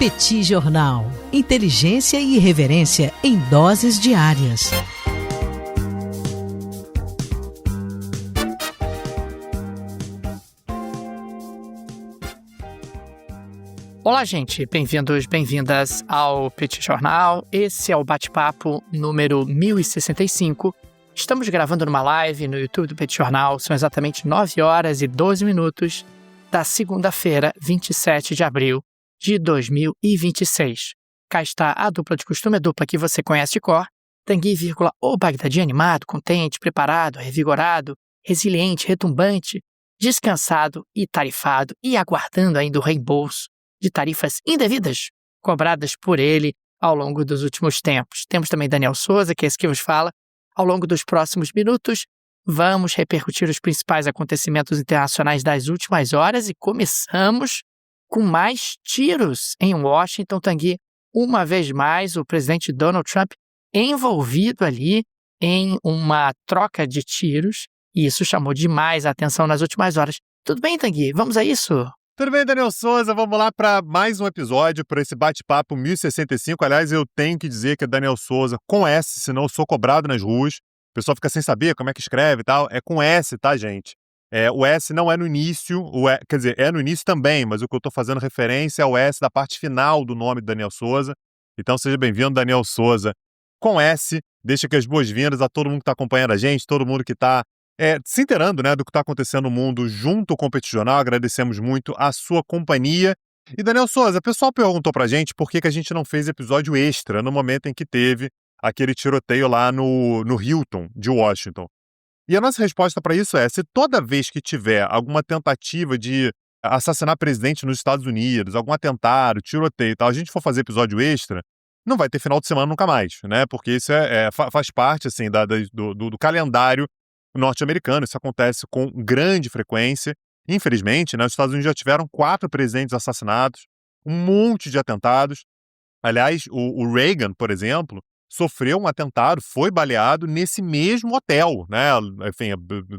Petit Jornal. Inteligência e irreverência em doses diárias. Olá, gente. Bem-vindos, bem-vindas ao Petit Jornal. Esse é o bate-papo número 1065. Estamos gravando numa live no YouTube do Petit Jornal. São exatamente 9 horas e 12 minutos da segunda-feira, 27 de abril de 2026. Cá está a dupla de costume, a dupla que você conhece de cor. Tanguy, o Bagdadi animado, contente, preparado, revigorado, resiliente, retumbante, descansado e tarifado e aguardando ainda o reembolso de tarifas indevidas cobradas por ele ao longo dos últimos tempos. Temos também Daniel Souza, que é esse que vos fala. Ao longo dos próximos minutos, vamos repercutir os principais acontecimentos internacionais das últimas horas e começamos com mais tiros em Washington. Tanguy, uma vez mais, o presidente Donald Trump envolvido ali em uma troca de tiros, e isso chamou demais a atenção nas últimas horas. Tudo bem, Tanguy? Vamos a isso? Tudo bem, Daniel Souza? Vamos lá para mais um episódio, para esse bate-papo 1065. Aliás, eu tenho que dizer que é Daniel Souza com S, senão eu sou cobrado nas ruas. O pessoal fica sem saber como é que escreve e tal. É com S, tá, gente? O S não é no início, quer dizer, é no início também, mas o que eu estou fazendo referência é o S da parte final do nome de Daniel Souza. Então seja bem-vindo, Daniel Souza com S. Deixa aqui as boas-vindas a todo mundo que está acompanhando a gente, todo mundo que está se inteirando, né, do que está acontecendo no mundo junto com o Petit Jornal. Agradecemos muito a sua companhia. E, Daniel Souza, o pessoal perguntou pra gente por que a gente não fez episódio extra no momento em que teve aquele tiroteio lá no Hilton de Washington. E a nossa resposta para isso é: se toda vez que tiver alguma tentativa de assassinar presidente nos Estados Unidos, algum atentado, tiroteio e tal, a gente for fazer episódio extra, não vai ter final de semana nunca mais, né? Porque isso faz parte, assim, do calendário norte-americano. Isso acontece com grande frequência. Infelizmente, né, os Estados Unidos já tiveram 4 presidentes assassinados, um monte de atentados. Aliás, o Reagan, por exemplo, sofreu um atentado, foi baleado nesse mesmo hotel, né? Enfim,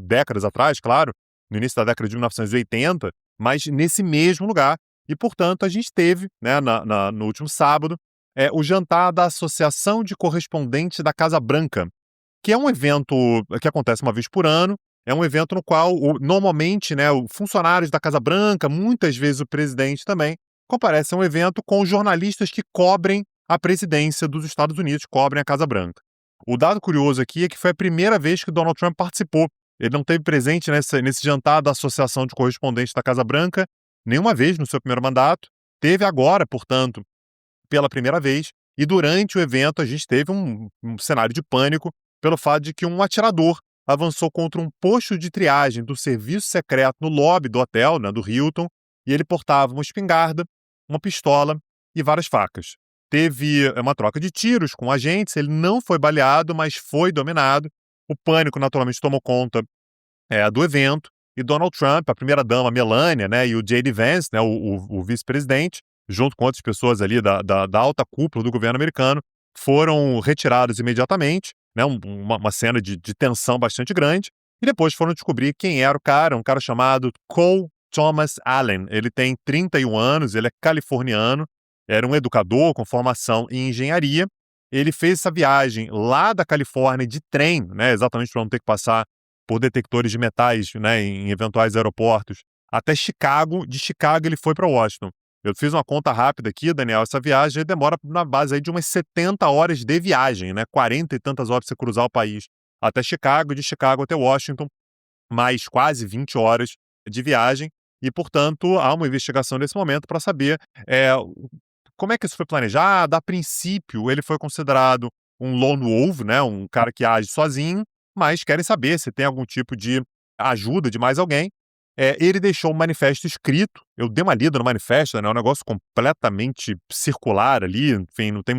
décadas atrás, claro, no início da década de 1980, mas nesse mesmo lugar. E, portanto, a gente teve, né, no último sábado, o jantar da Associação de Correspondentes da Casa Branca, que é um evento que acontece uma vez por ano. É um evento no qual, normalmente, né, os funcionários da Casa Branca, muitas vezes o presidente também, comparecem a um evento com jornalistas que cobrem a presidência dos Estados Unidos, cobrem a Casa Branca. O dado curioso aqui é que foi a primeira vez que Donald Trump participou. Ele não teve presente nesse jantar da Associação de Correspondentes da Casa Branca nenhuma vez no seu primeiro mandato. Teve agora, portanto, pela primeira vez. E durante o evento a gente teve um cenário de pânico pelo fato de que um atirador avançou contra um posto de triagem do serviço secreto no lobby do hotel, né, do Hilton, e ele portava uma espingarda, uma pistola e várias facas. Teve uma troca de tiros com agentes, ele não foi baleado, mas foi dominado. O pânico, naturalmente, tomou conta do evento, e Donald Trump, a primeira-dama Melania, né, e o J.D. Vance, né, o vice-presidente, junto com outras pessoas ali da alta cúpula do governo americano, foram retirados imediatamente, né, uma cena de tensão bastante grande, e depois foram descobrir quem era o cara, um cara chamado Cole Thomas Allen. Ele tem 31 anos, ele é californiano, era um educador com formação em engenharia. Ele fez essa viagem lá da Califórnia de trem, né, exatamente para não ter que passar por detectores de metais, né, em eventuais aeroportos, até Chicago. De Chicago ele foi para Washington. Eu fiz uma conta rápida aqui, Daniel. Essa viagem demora na base aí de umas 70 horas de viagem, né? 40 e tantas horas para você cruzar o país até Chicago, de Chicago até Washington, mais quase 20 horas de viagem. E, portanto, há uma investigação nesse momento para saber como é que isso foi planejado. A princípio, ele foi considerado um lone wolf, né? Um cara que age sozinho, mas querem saber se tem algum tipo de ajuda de mais alguém. Ele deixou um manifesto escrito. Eu dei uma lida no manifesto, né? É um negócio completamente circular ali. Enfim, não tem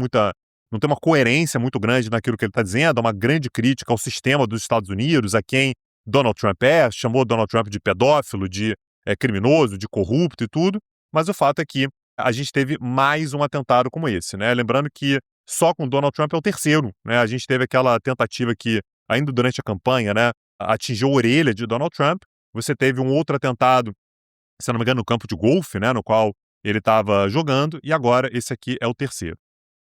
uma coerência muito grande naquilo que ele está dizendo. É uma grande crítica ao sistema dos Estados Unidos, a quem Donald Trump chamou Donald Trump de pedófilo, de criminoso, de corrupto e tudo. Mas o fato é que a gente teve mais um atentado como esse, né? Lembrando que só com Donald Trump é o terceiro, né? A gente teve aquela tentativa que, ainda durante a campanha, né, atingiu a orelha de Donald Trump. Você teve um outro atentado, se não me engano, no campo de golfe, né, no qual ele estava jogando, e agora esse aqui é o terceiro.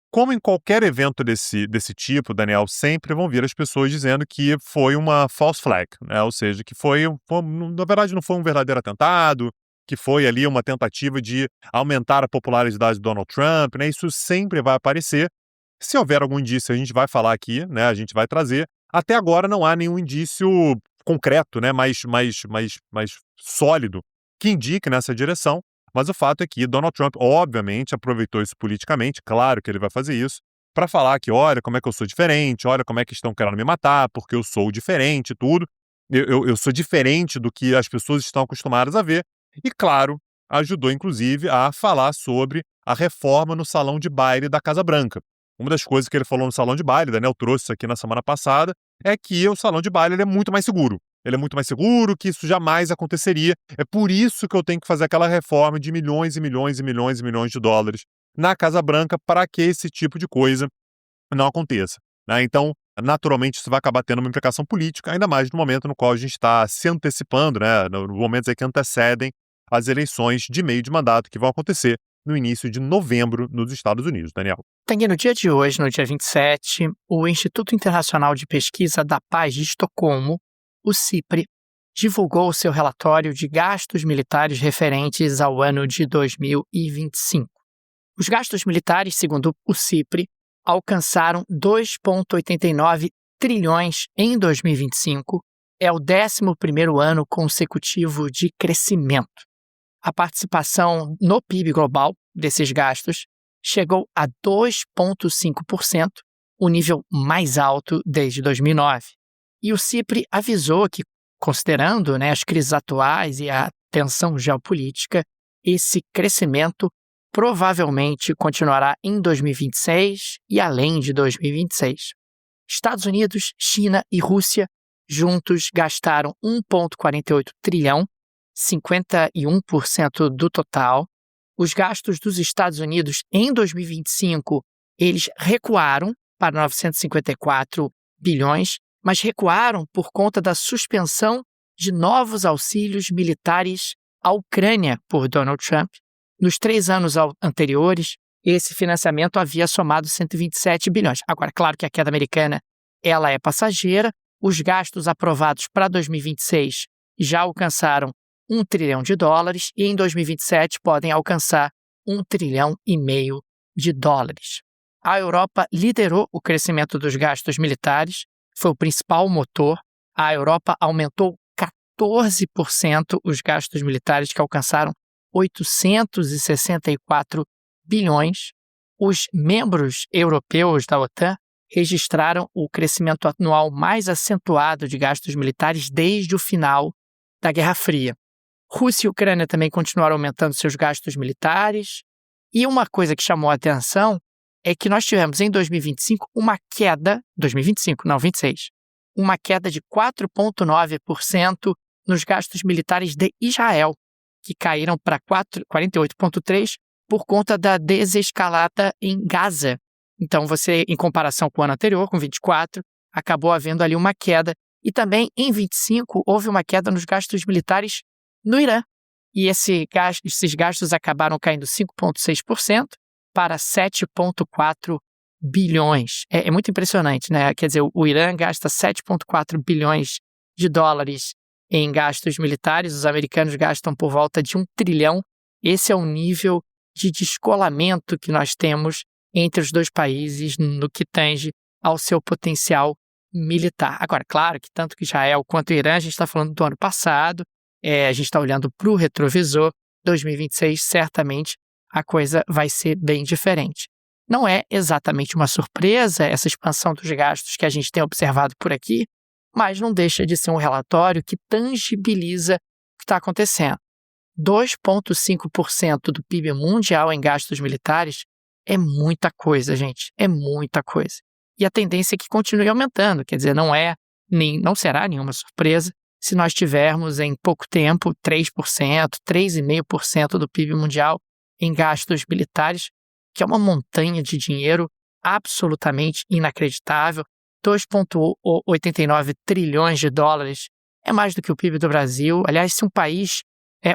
Como em qualquer evento desse tipo, Daniel, sempre vão vir as pessoas dizendo que foi uma false flag, né? Ou seja, que na verdade não foi um verdadeiro atentado, que foi ali uma tentativa de aumentar a popularidade do Donald Trump, né? Isso sempre vai aparecer. Se houver algum indício, a gente vai falar aqui, né? A gente vai trazer. Até agora não há nenhum indício concreto, né? Mais sólido que indique nessa direção. Mas o fato é que Donald Trump, obviamente, aproveitou isso politicamente, claro que ele vai fazer isso, para falar que, olha, como é que eu sou diferente, olha como é que estão querendo me matar, porque eu sou diferente e tudo. Eu sou diferente do que as pessoas estão acostumadas a ver. E, claro, ajudou, inclusive, a falar sobre a reforma no salão de baile da Casa Branca. Uma das coisas que ele falou no salão de baile, Daniel trouxe isso aqui na semana passada, é que o salão de baile ele é muito mais seguro. Ele é muito mais seguro, que isso jamais aconteceria. É por isso que eu tenho que fazer aquela reforma de milhões e milhões e milhões e milhões de dólares na Casa Branca para que esse tipo de coisa não aconteça, né? Então, naturalmente, isso vai acabar tendo uma implicação política, ainda mais no momento no qual a gente está se antecipando, né? Nos momentos aí que antecedem as eleições de meio de mandato que vão acontecer no início de novembro nos Estados Unidos, Daniel. Tanguy, no dia de hoje, no dia 27, o Instituto Internacional de Pesquisa da Paz de Estocolmo, o CIPRE, divulgou o seu relatório de gastos militares referentes ao ano de 2025. Os gastos militares, segundo o CIPRE, alcançaram 2,89 trilhões em 2025, é o 11º ano consecutivo de crescimento. A participação no PIB global desses gastos chegou a 2,5%, o nível mais alto desde 2009. E o CIPRE avisou que, considerando, as crises atuais e a tensão geopolítica, esse crescimento provavelmente continuará em 2026 e além de 2026. Estados Unidos, China e Rússia juntos gastaram 1,48 trilhão, 51% do total. Os gastos dos Estados Unidos em 2025, eles recuaram para 954 bilhões, mas recuaram por conta da suspensão de novos auxílios militares à Ucrânia por Donald Trump. Nos 3 anos anteriores, esse financiamento havia somado 127 bilhões. Agora, claro que a queda americana ela é passageira. Os gastos aprovados para 2026 já alcançaram 1 trilhão de dólares e em 2027 podem alcançar 1,5 trilhão de dólares. A Europa liderou o crescimento dos gastos militares, foi o principal motor. A Europa aumentou 14% os gastos militares, que alcançaram 864 bilhões. Os membros europeus da OTAN registraram o crescimento anual mais acentuado de gastos militares desde o final da Guerra Fria. Rússia e Ucrânia também continuaram aumentando seus gastos militares. E uma coisa que chamou a atenção é que nós tivemos em 2025 uma queda, 2025, não 26, uma queda de 4,9% nos gastos militares de Israel, que caíram para 48,3% por conta da desescalada em Gaza. Então, você, em comparação com o ano anterior, com 24, acabou havendo ali uma queda. E também, em 25, houve uma queda nos gastos militares no Irã. E esses gastos acabaram caindo 5,6% para 7,4 bilhões. É muito impressionante, né? Quer dizer, o Irã gasta 7,4 bilhões de dólares em gastos militares, os americanos gastam por volta de 1 trilhão. Esse é o nível de descolamento que nós temos entre os dois países no que tange ao seu potencial militar. Agora, claro que tanto que Israel quanto o Irã, a gente está falando do ano passado, a gente está olhando para o retrovisor. 2026, certamente, a coisa vai ser bem diferente. Não é exatamente uma surpresa essa expansão dos gastos que a gente tem observado por aqui, mas não deixa de ser um relatório que tangibiliza o que está acontecendo. 2,5% do PIB mundial em gastos militares é muita coisa, gente. É muita coisa. E a tendência é que continue aumentando. Quer dizer, não será nenhuma surpresa se nós tivermos em pouco tempo 3%, 3,5% do PIB mundial em gastos militares, que é uma montanha de dinheiro absolutamente inacreditável. 2,89 trilhões de dólares é mais do que o PIB do Brasil. Aliás, se um país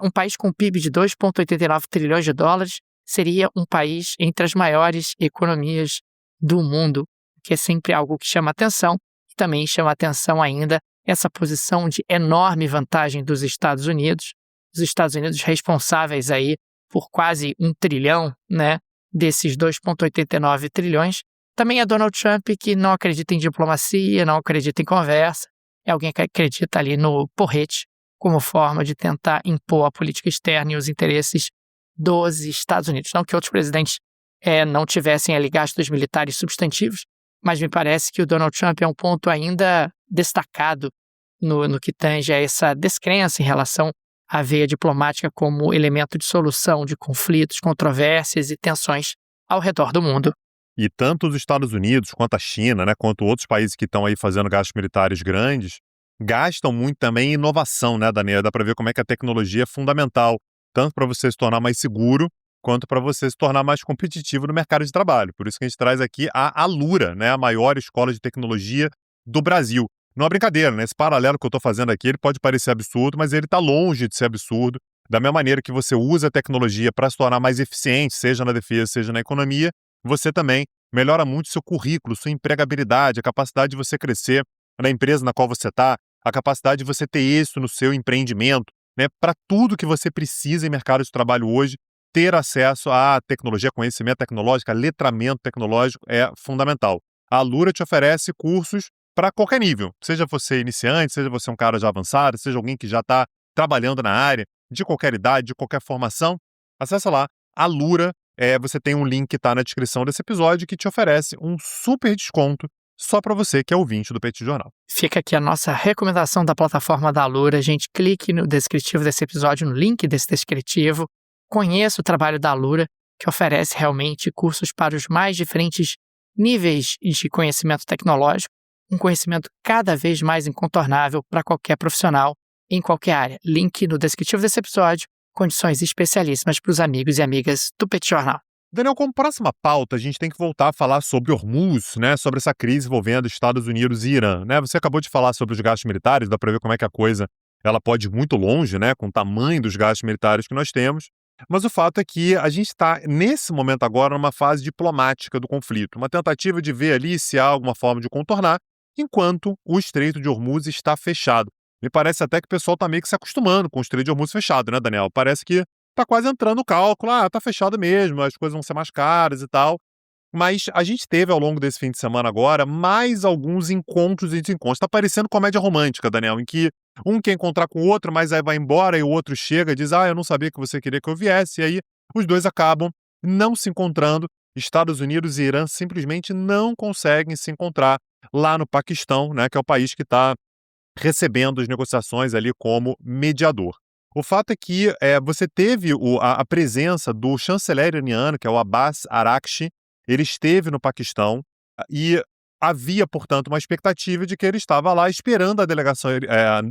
Um país com PIB de 2,89 trilhões de dólares seria um país entre as maiores economias do mundo, que é sempre algo que chama atenção, e também chama atenção ainda essa posição de enorme vantagem dos Estados Unidos, os Estados Unidos responsáveis aí por quase 1 trilhão, né, desses 2,89 trilhões. Também é Donald Trump, que não acredita em diplomacia, não acredita em conversa, é alguém que acredita ali no porrete como forma de tentar impor a política externa e os interesses dos Estados Unidos. Não que outros presidentes não tivessem ali gastos militares substantivos, mas me parece que o Donald Trump é um ponto ainda destacado no que tange a essa descrença em relação à veia diplomática como elemento de solução de conflitos, controvérsias e tensões ao redor do mundo. E tanto os Estados Unidos quanto a China, né, quanto outros países que estão aí fazendo gastos militares grandes, gastam muito também em inovação, né, Daniela? Dá para ver como é que a tecnologia é fundamental, tanto para você se tornar mais seguro, quanto para você se tornar mais competitivo no mercado de trabalho. Por isso que a gente traz aqui a Alura, né, a maior escola de tecnologia do Brasil. Não é brincadeira, né? Esse paralelo que eu estou fazendo aqui, ele pode parecer absurdo, mas ele está longe de ser absurdo. Da mesma maneira que você usa a tecnologia para se tornar mais eficiente, seja na defesa, seja na economia, você também melhora muito seu currículo, sua empregabilidade, a capacidade de você crescer na empresa na qual você está, a capacidade de você ter êxito no seu empreendimento, né? Para tudo que você precisa em mercado de trabalho hoje, ter acesso à tecnologia, conhecimento tecnológico, letramento tecnológico é fundamental. A Alura te oferece cursos para qualquer nível, seja você iniciante, seja você um cara já avançado, seja alguém que já está trabalhando na área, de qualquer idade, de qualquer formação. Acessa lá, Alura. Você tem um link que está na descrição desse episódio que te oferece um super desconto só para você que é ouvinte do Petit Jornal. Fica aqui a nossa recomendação da plataforma da Alura. Gente, clique no descritivo desse episódio, no link desse descritivo. Conheça o trabalho da Alura, que oferece realmente cursos para os mais diferentes níveis de conhecimento tecnológico, um conhecimento cada vez mais incontornável para qualquer profissional em qualquer área. Link no descritivo desse episódio. Condições especialíssimas para os amigos e amigas do Petit Jornal. Daniel, como próxima pauta, a gente tem que voltar a falar sobre Hormuz, né, sobre essa crise envolvendo Estados Unidos e Irã. Né? Você acabou de falar sobre os gastos militares, dá para ver como é que a coisa ela pode ir muito longe, né, com o tamanho dos gastos militares que nós temos. Mas o fato é que a gente está, nesse momento agora, numa fase diplomática do conflito, uma tentativa de ver ali se há alguma forma de contornar, enquanto o Estreito de Hormuz está fechado. Me parece até que o pessoal está meio que se acostumando com o Estreito de Hormuz fechado, né, Daniel? Parece que está quase entrando no cálculo, está fechado mesmo, as coisas vão ser mais caras e tal. Mas a gente teve, ao longo desse fim de semana agora, mais alguns encontros e desencontros. Está parecendo comédia romântica, Daniel, em que um quer encontrar com o outro, mas aí vai embora e o outro chega e diz, eu não sabia que você queria que eu viesse. E aí os dois acabam não se encontrando. Estados Unidos e Irã simplesmente não conseguem se encontrar lá no Paquistão, né, que é o país que está recebendo as negociações ali como mediador. O fato é que você teve a presença do chanceler iraniano, que é o Abbas Araghchi. Ele esteve no Paquistão e havia, portanto, uma expectativa de que ele estava lá esperando a delegação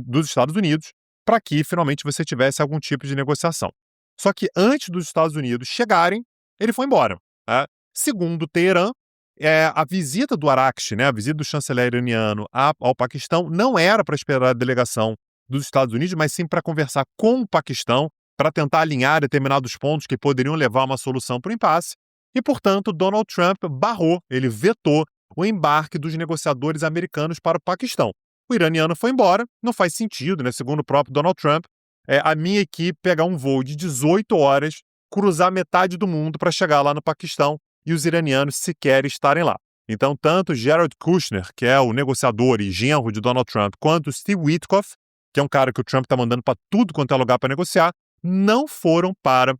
dos Estados Unidos para que finalmente você tivesse algum tipo de negociação. Só que antes dos Estados Unidos chegarem, ele foi embora. Né? Segundo Teherã, a visita do Araghchi, né, a visita do chanceler iraniano ao Paquistão, não era para esperar a delegação dos Estados Unidos, mas sim para conversar com o Paquistão, para tentar alinhar determinados pontos que poderiam levar a uma solução para o impasse. E, portanto, Donald Trump ele vetou o embarque dos negociadores americanos para o Paquistão. O iraniano foi embora, não faz sentido, né, segundo o próprio Donald Trump, a minha equipe pegar um voo de 18 horas, cruzar metade do mundo para chegar lá no Paquistão e os iranianos sequer estarem lá. Então, tanto Jared Kushner, que é o negociador e genro de Donald Trump, quanto Steve Witkoff, que é um cara que o Trump está mandando para tudo quanto é lugar para negociar, não foram para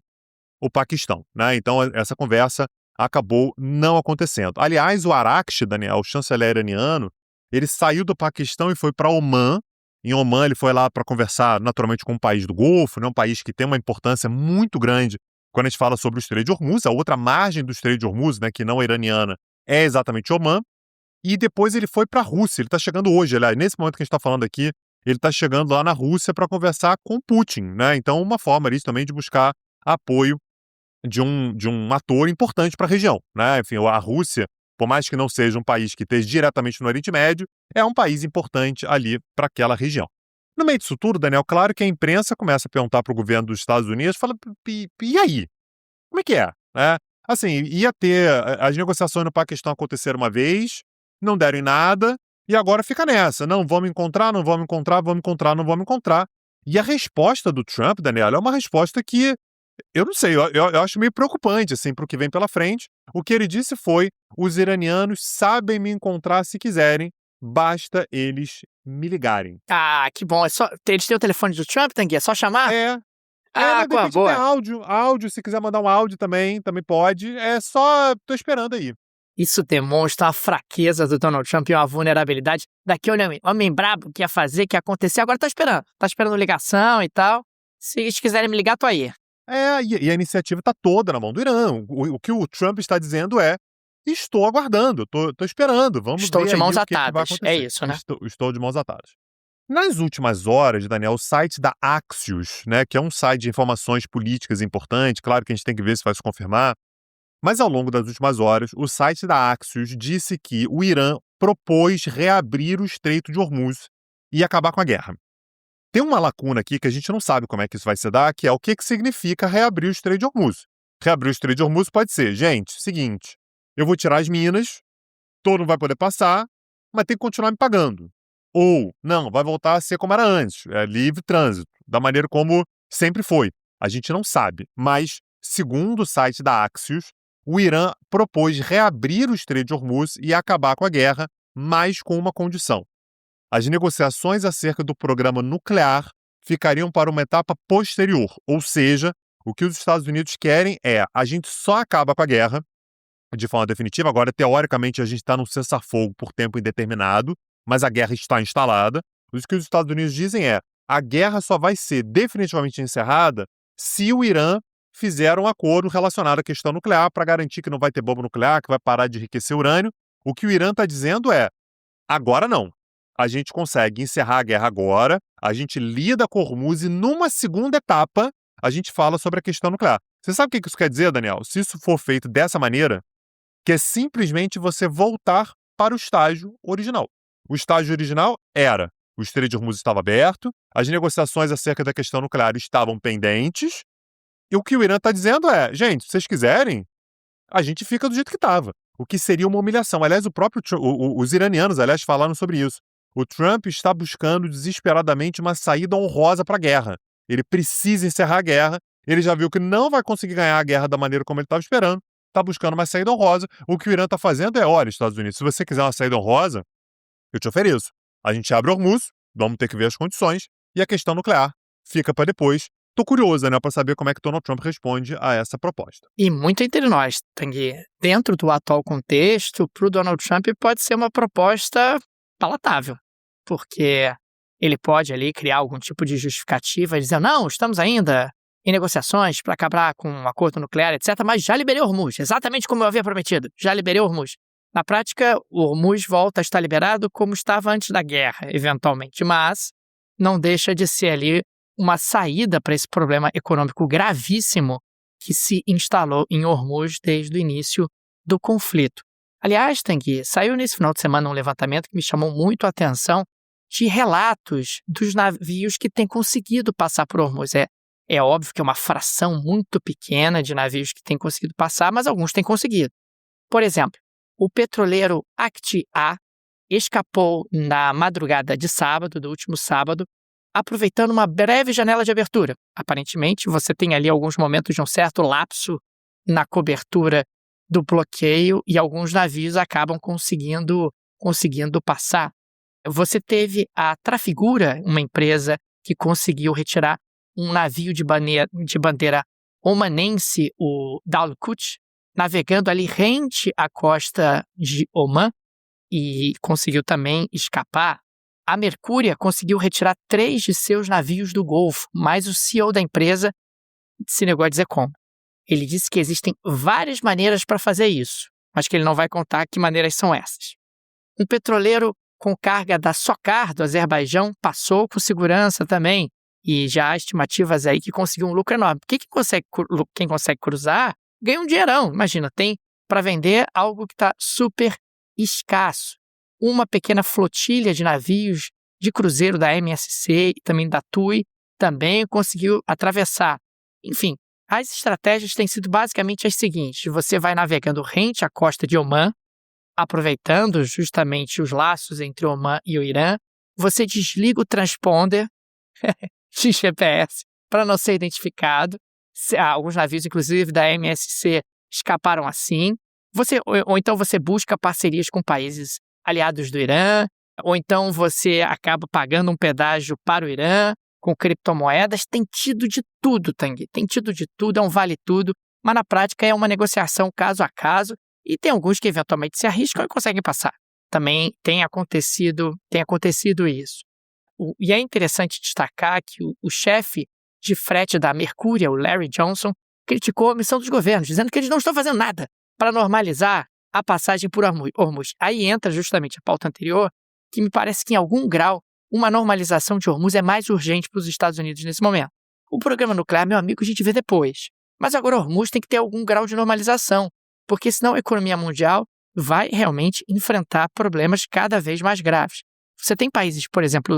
o Paquistão. Né? Então, essa conversa acabou não acontecendo. Aliás, o Araghchi, Daniel, o chanceler iraniano, ele saiu do Paquistão e foi para Omã. Em Omã, ele foi lá para conversar, naturalmente, com um país do Golfo, né? Um país que tem uma importância muito grande quando a gente fala sobre o Estreito de Hormuz. A outra margem do Estreito de Hormuz, né, que não é iraniana, é exatamente Omã. E depois ele foi para a Rússia. Ele está chegando hoje, aliás, nesse momento que a gente está falando aqui, ele está chegando lá na Rússia para conversar com Putin. Né? Então, uma forma ali também de buscar apoio de um ator importante para a região. Né? Enfim, a Rússia, por mais que não seja um país que esteja diretamente no Oriente Médio, é um país importante ali para aquela região. No meio disso tudo, Daniel, claro que a imprensa começa a perguntar para o governo dos Estados Unidos, fala, e aí? Como é que é? Né? Assim, ia ter, as negociações no Paquistão aconteceram uma vez, não deram em nada, e agora fica nessa, não vamos encontrar, não vamos encontrar, vamos encontrar, não vamos encontrar. E a resposta do Trump, Daniel, é uma resposta que, eu não sei, eu acho meio preocupante, assim, para o que vem pela frente. O que ele disse foi, os iranianos sabem me encontrar se quiserem, basta eles me ligarem. Ah, que bom. Eles têm o telefone do Trump, Tanguy? É só chamar? Mas de repente tem boa. áudio, se quiser mandar um áudio também pode. É só, tô esperando aí. Isso demonstra a fraqueza do Donald Trump e uma vulnerabilidade daquele homem brabo que ia fazer, que ia acontecer. Agora tá esperando. Tá esperando ligação e tal. Se eles quiserem me ligar, tô aí. E a iniciativa tá toda na mão do Irã. O que o Trump está dizendo é, estou aguardando, tô esperando, vamos Estou ver de aí mãos o que vai atadas. acontecer. É isso, né? Estou de mãos atadas. Nas últimas horas, Daniel, o site da Axios, né, que é um site de informações políticas importante, claro que a gente tem que ver se vai se confirmar, mas ao longo das últimas horas, o site da Axios disse que o Irã propôs reabrir o Estreito de Hormuz e acabar com a guerra. Tem uma lacuna aqui que a gente não sabe como é que isso vai se dar, que é o que significa reabrir o Estreito de Hormuz. Reabrir o Estreito de Hormuz pode ser, gente, seguinte, eu vou tirar as minas, todo mundo vai poder passar, mas tem que continuar me pagando. Ou, não, vai voltar a ser como era antes, livre trânsito, da maneira como sempre foi. A gente não sabe, mas, segundo o site da Axios, o Irã propôs reabrir o Estreito de Hormuz e acabar com a guerra, mas com uma condição. As negociações acerca do programa nuclear ficariam para uma etapa posterior, ou seja, o que os Estados Unidos querem é a gente só acaba com a guerra de forma definitiva. Agora, teoricamente, a gente está num cessar-fogo por tempo indeterminado, mas a guerra está instalada. O que os Estados Unidos dizem é a guerra só vai ser definitivamente encerrada se o Irã fizer um acordo relacionado à questão nuclear para garantir que não vai ter bomba nuclear, que vai parar de enriquecer urânio. O que o Irã está dizendo é, agora não. A gente consegue encerrar a guerra agora, a gente lida com Hormuz e numa segunda etapa a gente fala sobre a questão nuclear. Você sabe o que isso quer dizer, Daniel? Se isso for feito dessa maneira, que é simplesmente você voltar para o estágio original. O estágio original era, o Estreito de Hormuz estava aberto, as negociações acerca da questão nuclear estavam pendentes, e o que o Irã está dizendo é, gente, se vocês quiserem, a gente fica do jeito que estava. O que seria uma humilhação. Aliás, os iranianos, aliás, falaram sobre isso. O Trump está buscando desesperadamente uma saída honrosa para a guerra. Ele precisa encerrar a guerra, ele já viu que não vai conseguir ganhar a guerra da maneira como ele estava esperando, está buscando uma saída honrosa. O que o Irã está fazendo é, olha, Estados Unidos, se você quiser uma saída honrosa, eu te ofereço. A gente abre Hormuz, vamos ter que ver as condições, e a questão nuclear fica para depois. Tô curioso, né, para saber como é que Donald Trump responde a essa proposta. E muito entre nós, Tanguy. Dentro do atual contexto, para o Donald Trump pode ser uma proposta palatável, porque ele pode ali criar algum tipo de justificativa, dizer, não, estamos ainda em negociações para acabar com um acordo nuclear, etc., mas já liberei Hormuz, exatamente como eu havia prometido, já liberei Hormuz. Na prática, o Hormuz volta a estar liberado como estava antes da guerra, eventualmente, mas não deixa de ser ali uma saída para esse problema econômico gravíssimo que se instalou em Hormuz desde o início do conflito. Aliás, Tanguy, saiu nesse final de semana um levantamento que me chamou muito a atenção de relatos dos navios que têm conseguido passar por Hormuz. É óbvio que é uma fração muito pequena de navios que têm conseguido passar, mas alguns têm conseguido. Por exemplo, o petroleiro Acti-A escapou na madrugada de sábado, do último sábado, aproveitando uma breve janela de abertura. Aparentemente, você tem ali alguns momentos de um certo lapso na cobertura do bloqueio e alguns navios acabam conseguindo passar. Você teve a Trafigura, uma empresa que conseguiu retirar um navio de bandeira omanense, o Dalkut, navegando ali rente à costa de Oman e conseguiu também escapar. A Mercúria conseguiu retirar 3 de seus navios do Golfo, mas o CEO da empresa se negou a dizer como. Ele disse que existem várias maneiras para fazer isso, mas que ele não vai contar que maneiras são essas. Um petroleiro com carga da Sokar, do Azerbaijão, passou com segurança também, e já há estimativas aí que conseguiu um lucro enorme. Quem consegue cruzar ganha um dinheirão. Imagina, tem para vender algo que está super escasso. Uma pequena flotilha de navios de cruzeiro da MSC e também da TUI também conseguiu atravessar. Enfim, as estratégias têm sido basicamente as seguintes: você vai navegando rente à costa de Omã, aproveitando justamente os laços entre Omã e o Irã, você desliga o transponder de GPS para não ser identificado. Alguns navios, inclusive da MSC, escaparam assim. Ou então você busca parcerias com países aliados do Irã, ou então você acaba pagando um pedágio para o Irã com criptomoedas. Tem tido de tudo, Tanguy. Tem tido de tudo, é um vale tudo, mas na prática é uma negociação caso a caso e tem alguns que eventualmente se arriscam e conseguem passar. Também tem acontecido isso. E é interessante destacar que o chefe de frete da Mercúria, o Larry Johnson, criticou a missão dos governos, dizendo que eles não estão fazendo nada para normalizar a passagem por Hormuz. Aí entra justamente a pauta anterior, que me parece que em algum grau uma normalização de Hormuz é mais urgente para os Estados Unidos nesse momento. O programa nuclear, meu amigo, a gente vê depois. Mas agora Hormuz tem que ter algum grau de normalização, porque senão a economia mundial vai realmente enfrentar problemas cada vez mais graves. Você tem países, por exemplo,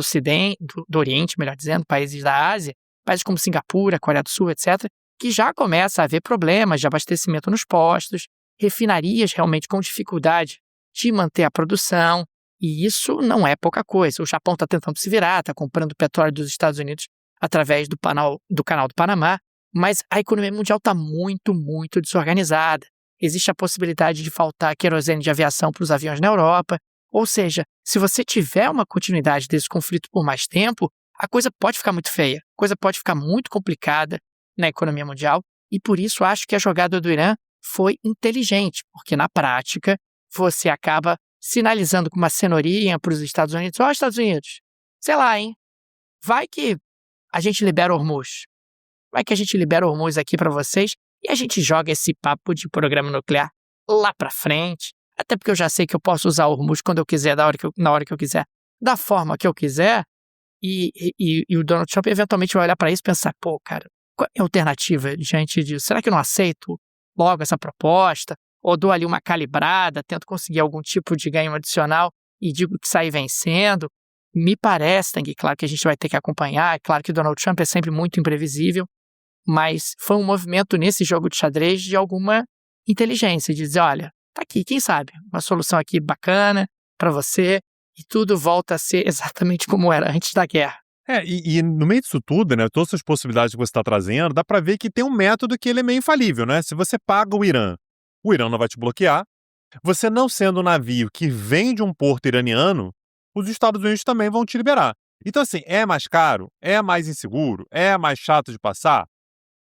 do Oriente, melhor dizendo, países da Ásia, países como Singapura, Coreia do Sul, etc., que já começa a haver problemas de abastecimento nos postos, refinarias realmente com dificuldade de manter a produção, e isso não é pouca coisa. O Japão está tentando se virar, está comprando petróleo dos Estados Unidos através do canal do Panamá, mas a economia mundial está muito, muito desorganizada. Existe a possibilidade de faltar querosene de aviação para os aviões na Europa, ou seja, se você tiver uma continuidade desse conflito por mais tempo, a coisa pode ficar muito feia, a coisa pode ficar muito complicada na economia mundial, e por isso acho que a jogada do Irã foi inteligente, porque na prática você acaba sinalizando com uma cenourinha para os Estados Unidos: ó, Estados Unidos, sei lá, hein, vai que a gente libera Hormuz, aqui para vocês e a gente joga esse papo de programa nuclear lá para frente, até porque eu já sei que eu posso usar Hormuz quando eu quiser, na hora que eu quiser, da forma que eu quiser, e o Donald Trump eventualmente vai olhar para isso e pensar: pô, cara, qual é a alternativa diante disso? Será que eu não aceito logo essa proposta? Ou dou ali uma calibrada, tento conseguir algum tipo de ganho adicional e digo que saí vencendo? Me parece, Tanguy, claro que a gente vai ter que acompanhar, é claro que o Donald Trump é sempre muito imprevisível, mas foi um movimento nesse jogo de xadrez de alguma inteligência, de dizer: olha, tá aqui, quem sabe, uma solução aqui bacana para você e tudo volta a ser exatamente como era antes da guerra. E no meio disso tudo, né, todas essas possibilidades que você está trazendo, dá para ver que tem um método que ele é meio infalível, né? Se você paga o Irã não vai te bloquear. Você não sendo um navio que vem de um porto iraniano, os Estados Unidos também vão te liberar. Então, assim, é mais caro? É mais inseguro? É mais chato de passar?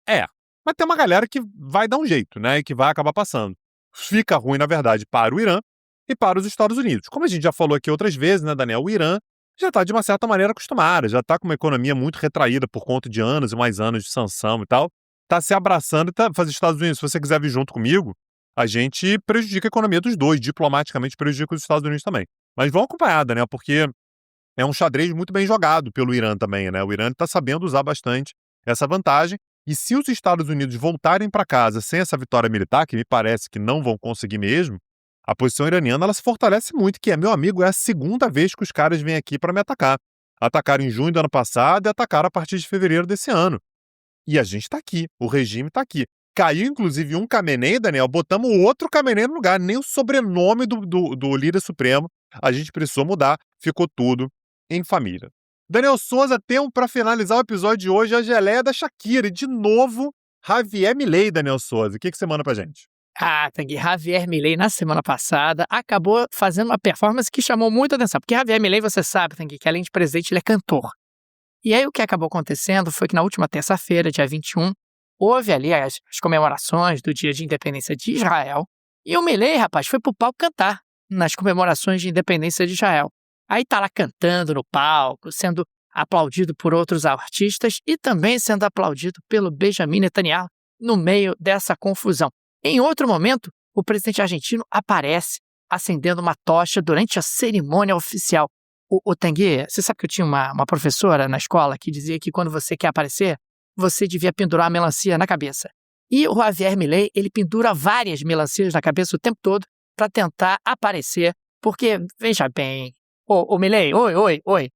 É. Mas tem uma galera que vai dar um jeito, né? E que vai acabar passando. Fica ruim, na verdade, para o Irã e para os Estados Unidos. Como a gente já falou aqui outras vezes, né, Daniel? O Irã já está, de uma certa maneira, acostumado. Já está com uma economia muito retraída por conta de anos e mais anos de sanção e tal. Está se abraçando e tá fazendo: Estados Unidos, se você quiser vir junto comigo, a gente prejudica a economia dos dois, diplomaticamente prejudica os Estados Unidos também. Mas vão acompanhada, né? Porque é um xadrez muito bem jogado pelo Irã também, né? O Irã está sabendo usar bastante essa vantagem. E se os Estados Unidos voltarem para casa sem essa vitória militar, que me parece que não vão conseguir mesmo, a posição iraniana ela se fortalece muito, que meu amigo, é a segunda vez que os caras vêm aqui para me atacar. Atacaram em junho do ano passado e atacaram a partir de fevereiro desse ano. E a gente está aqui, o regime está aqui. Caiu, inclusive, um Khamenei, Daniel, botamos outro Khamenei no lugar. Nem o sobrenome do líder supremo a gente precisou mudar. Ficou tudo em família. Daniel Souza, tempo para finalizar o episódio de hoje, a geleia da Shakira. E, de novo, Javier Milei, Daniel Souza. O que você manda pra gente? Tanguy, Javier Milei, na semana passada, acabou fazendo uma performance que chamou muita atenção. Porque Javier Milei, você sabe, Tanguy, que além de presidente, ele é cantor. E aí o que acabou acontecendo foi que na última terça-feira, dia 21, houve ali as comemorações do Dia de Independência de Israel. E o Milei, rapaz, foi pro palco cantar nas comemorações de independência de Israel. Aí tá lá cantando no palco, sendo aplaudido por outros artistas e também sendo aplaudido pelo Benjamin Netanyahu no meio dessa confusão. Em outro momento, o presidente argentino aparece acendendo uma tocha durante a cerimônia oficial. O Tanguy, você sabe que eu tinha uma professora na escola que dizia que quando você quer aparecer, você devia pendurar a melancia na cabeça. E o Javier Milei, ele pendura várias melancias na cabeça o tempo todo para tentar aparecer, porque, veja bem, ô Milei, oi,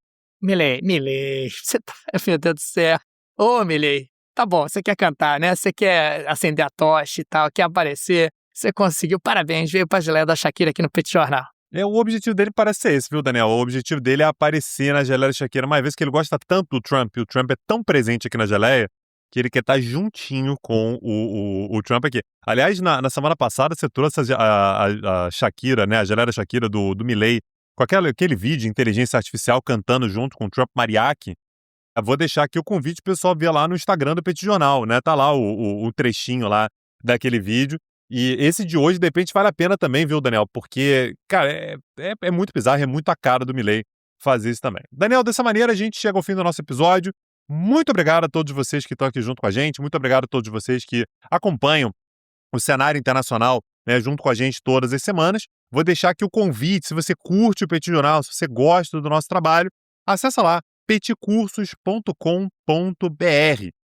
Milei, você tá... Meu Deus do céu. Ô, Milei, tá bom, você quer cantar, né? Você quer acender a tocha e tal, quer aparecer. Você conseguiu, parabéns, veio pra geleia da Shakira aqui no Petit Jornal. O objetivo dele parece ser esse, viu, Daniel? O objetivo dele é aparecer na geleia da Shakira, uma vez que ele gosta tanto do Trump, e o Trump é tão presente aqui na geleia, que ele quer estar juntinho com o Trump aqui. Aliás, na semana passada, você trouxe a Shakira, né, a geleia da Shakira do Milei, com aquele vídeo de inteligência artificial cantando junto com o Trump Mariachi. Eu vou deixar aqui o convite pro pessoal ver lá no Instagram do Petit Jornal, né? Tá lá o trechinho lá daquele vídeo. E esse de hoje, de repente, vale a pena também, viu, Daniel? Porque, cara, é muito bizarro, é muito a cara do Milei fazer isso também. Daniel, dessa maneira a gente chega ao fim do nosso episódio. Muito obrigado a todos vocês que estão aqui junto com a gente. Muito obrigado a todos vocês que acompanham o cenário internacional, né, junto com a gente todas as semanas. Vou deixar aqui o convite, se você curte o Petit Jornal, se você gosta do nosso trabalho, acessa lá, petcursos.com.br.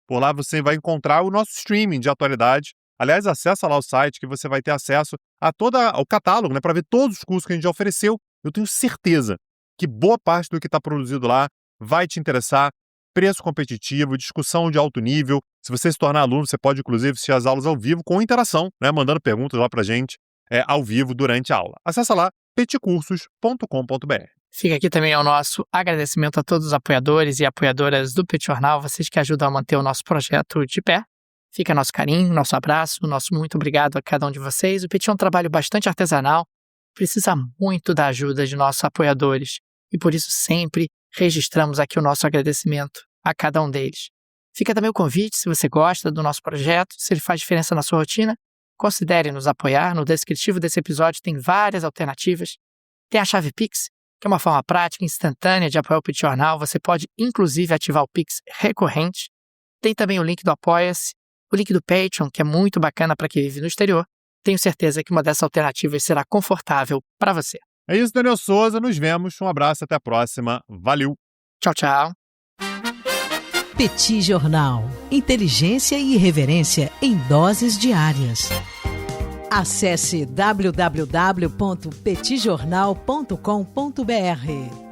Por lá você vai encontrar o nosso streaming de atualidades. Aliás, acessa lá o site que você vai ter acesso a todo o catálogo, né, para ver todos os cursos que a gente já ofereceu. Eu tenho certeza que boa parte do que está produzido lá vai te interessar. Preço competitivo, discussão de alto nível. Se você se tornar aluno, você pode, inclusive, assistir as aulas ao vivo com interação, né, mandando perguntas lá para a gente ao vivo durante a aula. Acessa lá, petcursos.com.br. Fica aqui também o nosso agradecimento a todos os apoiadores e apoiadoras do Petit Jornal, vocês que ajudam a manter o nosso projeto de pé. Fica nosso carinho, nosso abraço, nosso muito obrigado a cada um de vocês. O Petit é um trabalho bastante artesanal, precisa muito da ajuda de nossos apoiadores e por isso sempre registramos aqui o nosso agradecimento a cada um deles. Fica também o convite, se você gosta do nosso projeto, se ele faz diferença na sua rotina, considere nos apoiar. No descritivo desse episódio tem várias alternativas. Tem a chave Pix, que é uma forma prática e instantânea de apoiar o Petit Jornal. Você pode, inclusive, ativar o Pix recorrente. Tem também o link do Apoia-se, o link do Patreon, que é muito bacana para quem vive no exterior. Tenho certeza que uma dessas alternativas será confortável para você. É isso, Daniel Souza. Nos vemos. Um abraço, até a próxima. Valeu. Tchau, tchau. Petit Jornal. Inteligência e irreverência em doses diárias. Acesse www.petitjornal.com.br.